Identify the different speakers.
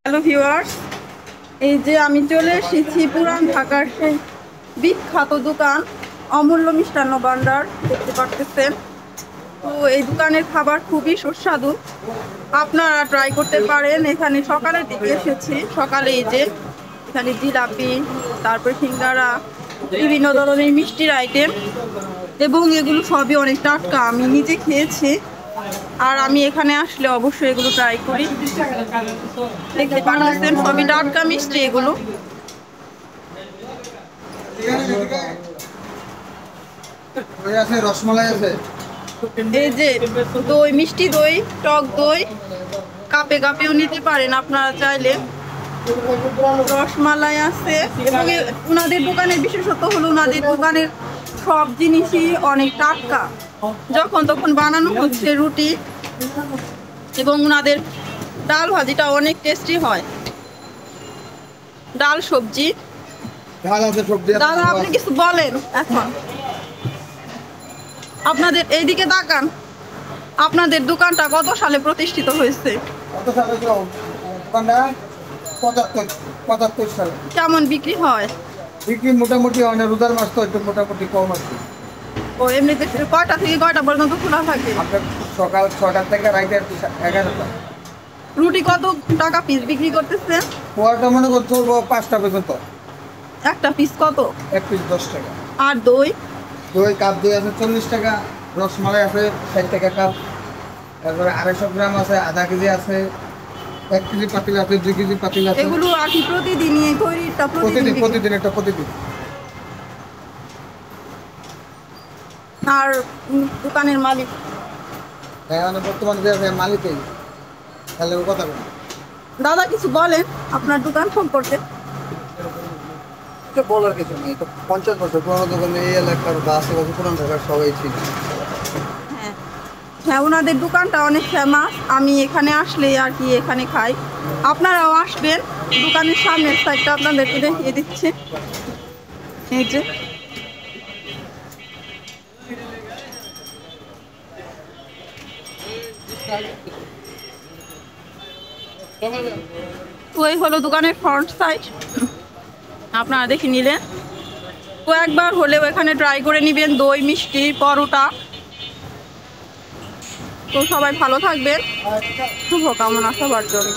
Speaker 1: Hello viewers, এই যে আমি চলে এসেছি পুরান ঢাকার সেই বিখ্যাত দোকান অমূল্য মিষ্টান্ন ভান্ডার। দেখতে পাচ্ছেন, তো এই দোকানের খাবার খুবই সুস্বাদু, আপনারা ট্রাই করতে পারেন। এখানে সকালের দিকে এসেছি, সকালে এই যে এখানে জিলাপি, তারপর সিঙ্গারা, বিভিন্ন ধরনের মিষ্টির আইটেম, এবং এগুলো সবই অনেক টাটকা। আমি নিজে খেয়েছি, আর আমি এখানে আসলে অবশ্যই এগুলো ট্রাই করি। দেখতে পাচ্ছেন সবই টাটকা মিষ্টি এগুলো।
Speaker 2: রসমালাই আছে,
Speaker 1: এই যে দই, মিষ্টি দই, টক দই কাপে কাপেও নিতে পারেন আপনারা চাইলে। রসমালাই আছে, এবং ওনাদের দোকানের বিশেষত্ব হলো ওনাদের দোকানের সব জিনিসই অনেক টাটকা, যখন তখন বানানো হচ্ছে রুটি, এবং ওনাদের ডাল ভাজিটা অনেক টেস্টি হয়। ডাল সবজি। দাদা আপনি কিছু বলেন এখন, আপনাদের এইদিকে তাকান, আপনাদের দোকানটা কত সালে প্রতিষ্ঠিত হয়েছে?
Speaker 2: 75 সালে।
Speaker 1: কেমন বিক্রি হয়?
Speaker 2: বিক্রি মোটামুটি হয় না, রোজার মাস তো একটু মোটামুটি কম আছে।
Speaker 1: ও এমনিতে কয়টা থেকে কয়টা পর্যন্ত খোলা থাকে?
Speaker 2: আপনার সকাল 6টা থেকে রাইতে 11টা।
Speaker 1: রুটি কত টাকা পিস বিক্রি করতেছেন?
Speaker 2: পোয়াটা মনে করতে 5টা পর্যন্ত।
Speaker 1: একটা পিস কত?
Speaker 2: এক পিস 10 টাকা।
Speaker 1: আর দই?
Speaker 2: দই কাপ দই আছে 40 টাকা, রসমালাই আছে 60 টাকা কাপ, তারপরে 250 গ্রাম আছে, আধা কেজি আছে, 1 কেজি পাতিল আছে, 2 কেজি পাতিল আছে।
Speaker 1: এগুলো আর কি প্রতিদিনই তৈরিটা?
Speaker 2: প্রতিদিন একটা প্রতিদিন।
Speaker 1: আর দোকানের মালিক?
Speaker 2: মানে বর্তমানে যে মালিকই, তাহলে ও কথা বলে।
Speaker 1: দাদা কিছু বলেন আপনার দোকান সম্পর্কে।
Speaker 2: বলার কিছু নেই, তো 50 বছর পুরোনো দোকানে এই এলাকার বা আশেপাশে পুরান ঢাকার সবাই ছিল।
Speaker 1: হ্যাঁ হ্যাঁ, ওনাদের দোকানটা অনেক ফেমাস। আমি এখানে আসলে আর কি এখানে খাই, আপনারাও আসবেন। দোকানের সামনের সাইডটা আপনাদেরকে দেখিয়ে দিচ্ছে। এই যে তো এই হলো দোকানের ফ্রন্ট সাইড, আপনারা দেখে নিলেন। তো একবার হলেও এখানে ট্রাই করে নেবেন দই, মিষ্টি, পরোটা। তো সবাই ভালো থাকবেন, শুভকামনা সবার জন্য।